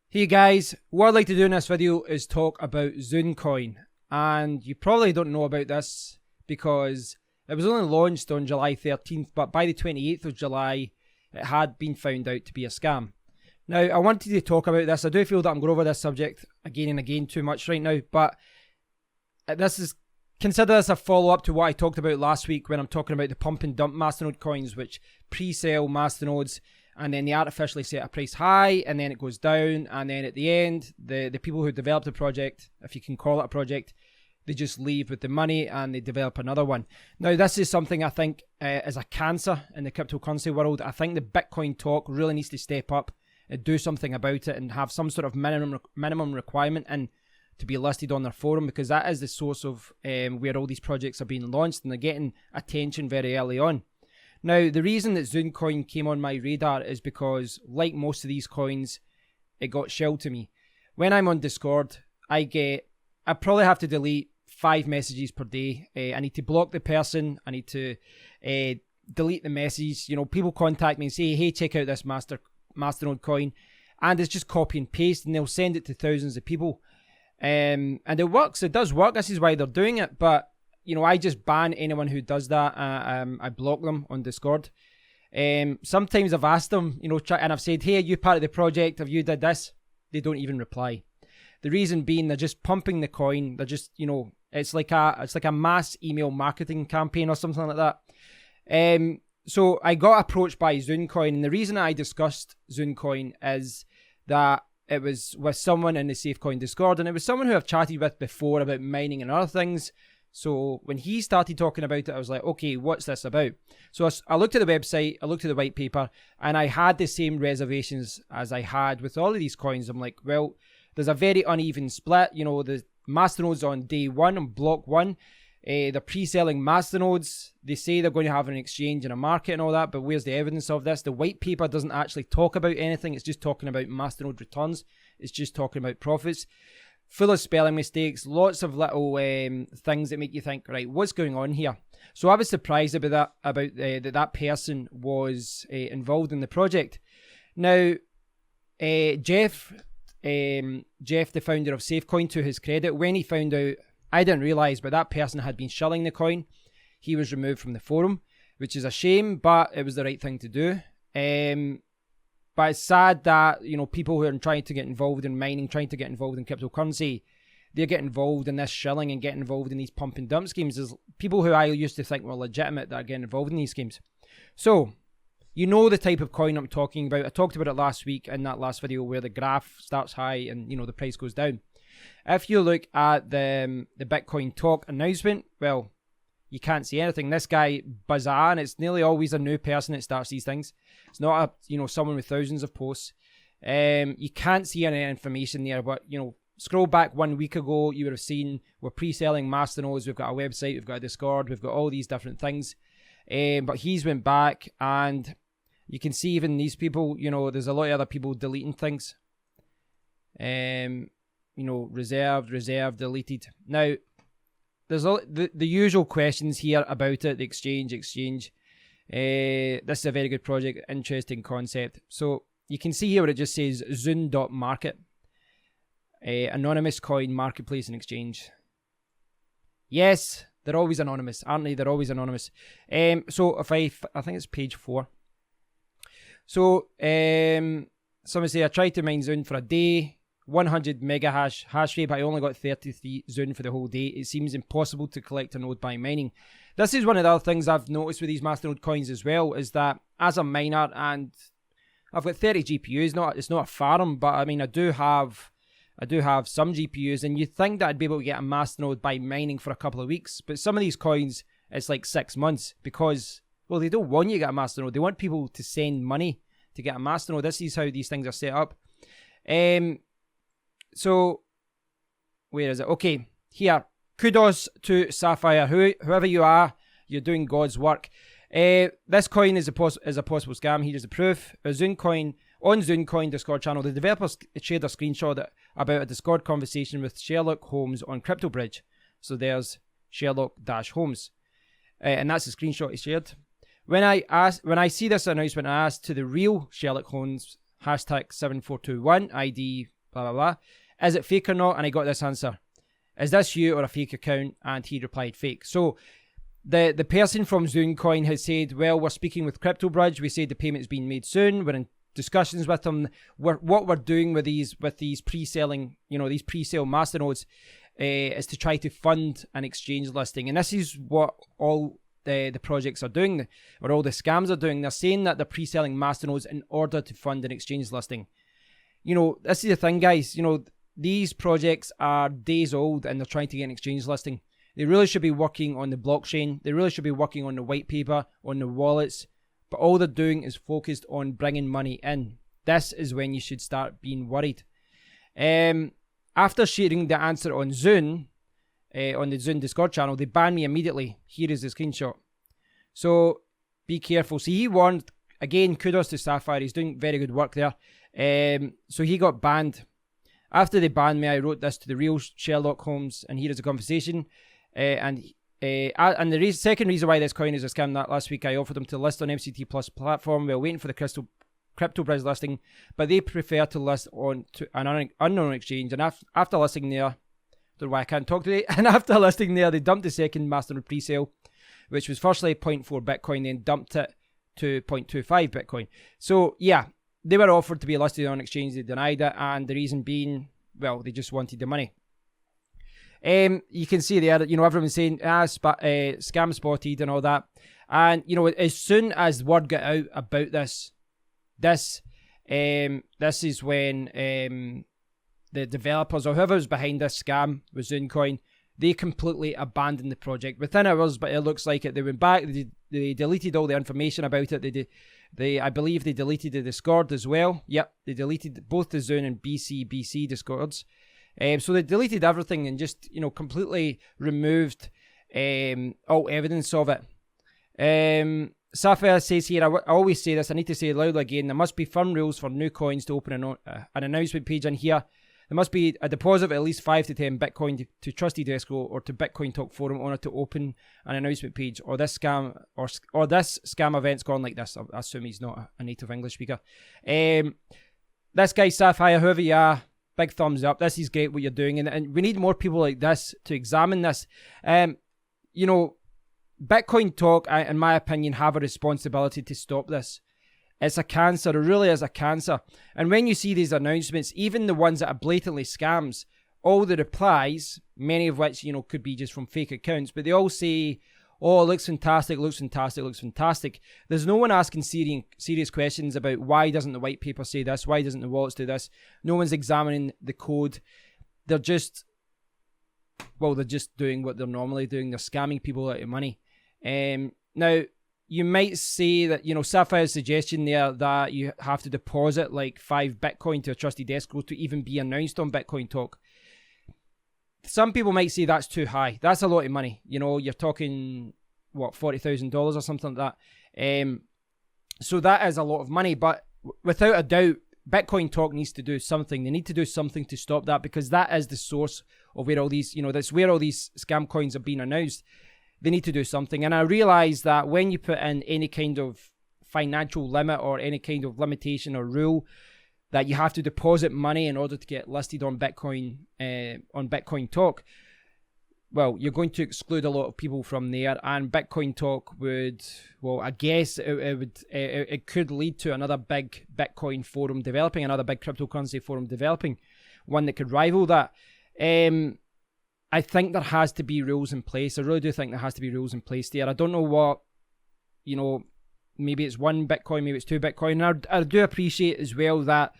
Hey guys, what I'd like to do in this video is talk about Zoon Coin, and you probably don't know about this because it was only launched on July 13th, but by the 28th of July it had been found out to be a scam. Now, I wanted to talk about this. I do feel that I'm going over this subject again and again too much right now, but consider this a follow-up to what I talked about last week when I'm talking about the pump and dump masternode coins, which pre-sell masternodes, and then they artificially set a price high, and then it goes down, and then at the end, the people who developed the project, if you can call it a project, they just leave with the money and they develop another one. Now, this is something I think is a cancer in the cryptocurrency world. I think the Bitcoin talk really needs to step up and do something about it and have some sort of minimum requirement and to be listed on their forum, because that is the source of where all these projects are being launched, and they're getting attention very early on. Now, the reason that Zoon Coin came on my radar is because, like most of these coins, it got shelled to me. When I'm on Discord, I probably have to delete 5 messages per day. I need to block the person. I need to delete the message. You know, people contact me and say, hey, check out this masternode coin. And it's just copy and paste, and they'll send it to thousands of people. And it works. It does work. This is why they're doing it. But you know, I just ban anyone who does that. I block them on Discord. Sometimes I've asked them, you know, and I've said, hey, are you part of the project? Have you did this? They don't even reply. The reason being, they're just pumping the coin. They're just, you know, it's like a mass email marketing campaign or something like that. So I got approached by Zoon Coin, and the reason I discussed Zoon Coin is that it was with someone in the SafeCoin Discord, and it was someone who I've chatted with before about mining and other things. So when he started talking about it, I was like, okay, what's this about? So I looked at the website, I looked at the white paper, and I had the same reservations as I had with all of these coins. I'm like, well, there's a very uneven split. You know, the masternodes on day one, on block one, they're pre-selling masternodes. They say they're going to have an exchange and a market and all that, but where's the evidence of this? The white paper doesn't actually talk about anything. It's just talking about masternode returns. It's just talking about profits. Full of spelling mistakes, lots of little things that make you think, right, what's going on here? So I was surprised about that person was involved in the project. Now, Jeff, the founder of SafeCoin, to his credit, when he found out, I didn't realise, but that person had been shilling the coin. He was removed from the forum, which is a shame, but it was the right thing to do. But it's sad that, you know, people who are trying to get involved in mining, trying to get involved in cryptocurrency, they get involved in this shilling and get involved in these pump and dump schemes. There's people who I used to think were legitimate that are getting involved in these schemes. So, you know the type of coin I'm talking about. I talked about it last week in that last video where the graph starts high and, you know, the price goes down. If you look at the Bitcoin talk announcement, well, you can't see anything. This guy, Bazan, it's nearly always a new person that starts these things. It's not someone with thousands of posts. You can't see any information there, but, you know, scroll back 1 week ago, you would have seen we're pre-selling masternodes. We've got a website, we've got a Discord, we've got all these different things. But he's went back, and you can see even these people, you know, there's a lot of other people deleting things. You know, reserved, deleted. Now, there's the usual questions here about it, the exchange. This is a very good project, interesting concept. So you can see here where it just says Zune.market. Anonymous coin marketplace and exchange. Yes, they're always anonymous, aren't they? They're always anonymous. So if I think it's page 4. So someone say, I tried to mine Zune for a day. 100 mega hash rate, but I only got 33 Zune for the whole day. It seems impossible to collect a node by mining. This is one of the other things I've noticed with these masternode coins as well, is that as a miner, and I've got 30 GPUs. It's not a farm, but I mean I do have some GPUs, and you'd think that I'd be able to get a masternode by mining for a couple of weeks, but some of these coins it's like 6 months, because, well, they don't want you to get a masternode. They want people to send money to get a masternode. This is how these things are set up. So, where is it? Okay, here. Kudos to Sapphire. Whoever you are, you're doing God's work. This coin is a possible scam. Here's the proof. On Zoon Coin Discord channel, the developers shared a screenshot about a Discord conversation with Sherlock Holmes on CryptoBridge. So there's Sherlock-Holmes. And that's the screenshot he shared. When I see this announcement, I asked to the real Sherlock Holmes, hashtag 7421, ID blah, blah, blah. Is it fake or not? And I got this answer. Is this you or a fake account? And he replied fake. So the person from Zoon Coin has said, well, we're speaking with CryptoBridge. We said the payment's been made soon. We're in discussions with them. What we're doing with these pre-selling, these pre-sale masternodes is to try to fund an exchange listing. And this is what all the projects are doing, or all the scams are doing. They're saying that they're pre-selling masternodes in order to fund an exchange listing. This is the thing, guys. These projects are days old and they're trying to get an exchange listing. They really should be working on the blockchain. They really should be working on the white paper, on the wallets. But all they're doing is focused on bringing money in. This is when you should start being worried. After sharing the answer on Zune, on the Zune Discord channel, they banned me immediately. Here is the screenshot. So be careful. See, he warned, again, kudos to Sapphire. He's doing very good work there. So he got banned. After they banned me, I wrote this to the real Sherlock Holmes, and here is a conversation. And the second reason why this coin is a scam, that last week I offered them to list on MCT Plus platform while waiting for the CryptoBridge listing, but they prefer to list on to an unknown exchange. And after listing there, don't know why I can't talk today. And after listing there, they dumped the second masternode pre-sale, which was firstly 0.4 Bitcoin, then dumped it to 0.25 Bitcoin. So yeah. They were offered to be listed on exchange, they denied it, and the reason being, well, they just wanted the money. You can see there that, everyone's saying, scam spotted and all that. And, as soon as word got out about this is when the developers or whoever was behind this scam with Zoon Coin, they completely abandoned the project within hours, but it looks like it. They went back, they deleted all the information about it. I believe they deleted the Discord as well. Yep, they deleted both the Zune and BC Discords. So they deleted everything and just, completely removed all evidence of it. Sapphire says here, I always say this, I need to say it loudly again, there must be firm rules for new coins to open an announcement page on here. There must be a deposit of at least 5 to 10 Bitcoin to Trusted Escrow or to Bitcoin Talk Forum owner to open an announcement page, or this scam this scam event's gone like this. I assume he's not a native English speaker. This guy Sapphire, whoever you are, big thumbs up. This is great what you're doing, and we need more people like this to examine this. Bitcoin Talk, in my opinion, have a responsibility to stop this. It's a cancer. It really is a cancer. And when you see these announcements, even the ones that are blatantly scams, all the replies, many of which, could be just from fake accounts, but they all say, oh, it looks fantastic, looks fantastic, looks fantastic. There's no one asking serious questions about why doesn't the white paper say this? Why doesn't the wallets do this? No one's examining the code. They're just doing what they're normally doing. They're scamming people out of money. Now, you might say that, Sapphire's suggestion there that you have to deposit like 5 Bitcoin to a trusted escrow to even be announced on Bitcoin Talk. Some people might say that's too high. That's a lot of money. You're talking, $40,000 or something like that. So that is a lot of money. But without a doubt, Bitcoin Talk needs to do something. They need to do something to stop that, because that is the source of where all these, that's where all these scam coins are being announced. They need to do something. And I realize that when you put in any kind of financial limit or any kind of limitation or rule that you have to deposit money in order to get listed on Bitcoin Talk, well, you're going to exclude a lot of people from there, and Bitcoin Talk would, well, I guess it could lead to another big Bitcoin forum developing, another big cryptocurrency forum developing, one that could rival that. I think there has to be rules in place. I really do think there has to be rules in place there. I don't know what, maybe it's 1 Bitcoin, maybe it's 2 Bitcoin. And I do appreciate as well that,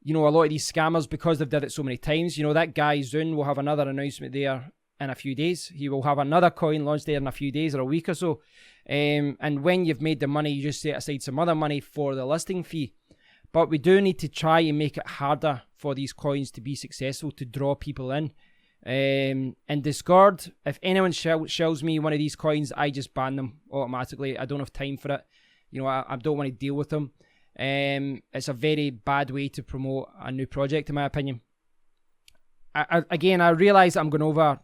a lot of these scammers, because they've did it so many times, that guy Zune will have another announcement there in a few days. He will have another coin launched there in a few days or a week or so. And when you've made the money, you just set aside some other money for the listing fee. But we do need to try and make it harder for these coins to be successful, to draw people in. And Discord, if anyone shells me one of these coins, I just ban them automatically. I don't have time for it. I don't want to deal with them. It's a very bad way to promote a new project, in my opinion. I realize I'm going over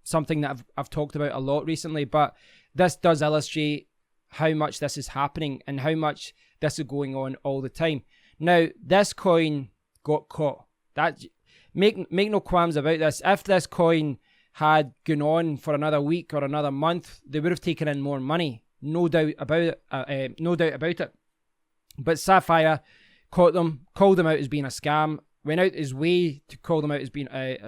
something that I've talked about a lot recently, but this does illustrate how much this is happening and how much this is going on all the time. Now, this coin got caught. That make no qualms about this. If this coin had gone on for another week or another month, they would have taken in more money. No doubt about it. No doubt about it. But Sapphire caught them, called them out as being a scam, went out his way to call them out as being a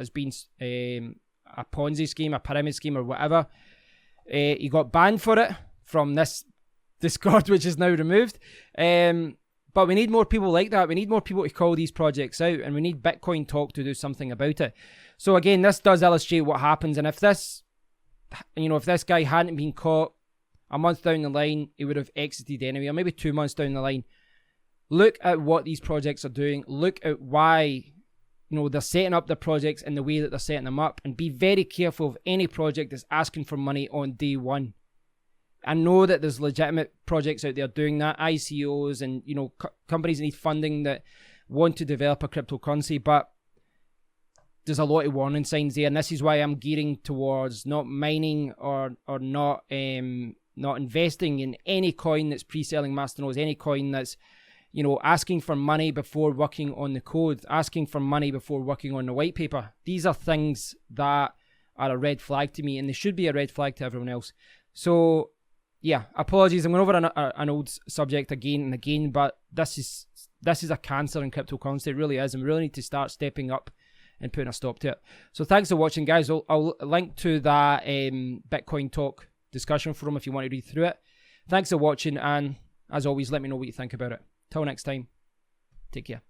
Ponzi scheme, a pyramid scheme, or whatever. He got banned for it from this Discord, which is now removed. But we need more people like that. We need more people to call these projects out, and we need Bitcoin Talk to do something about it. So again, this does illustrate what happens. And if this, if this guy hadn't been caught a month down the line, he would have exited anyway, or maybe 2 months down the line. Look at what these projects are doing. Look at why, they're setting up their projects in the way that they're setting them up, and be very careful of any project that's asking for money on day one. I know that there's legitimate projects out there doing that, ICOs and, companies that need funding that want to develop a cryptocurrency, but there's a lot of warning signs there, and this is why I'm gearing towards not mining or not investing in any coin that's pre-selling masternodes, any coin that's, asking for money before working on the code, asking for money before working on the white paper. These are things that are a red flag to me, and they should be a red flag to everyone else. So, yeah, apologies. I'm going over an old subject again and again, but this is a cancer in cryptocurrency. It really is, and we really need to start stepping up and putting a stop to it. So thanks for watching, guys. I'll link to that Bitcoin Talk discussion forum if you want to read through it. Thanks for watching, and as always, let me know what you think about it. Till next time, take care.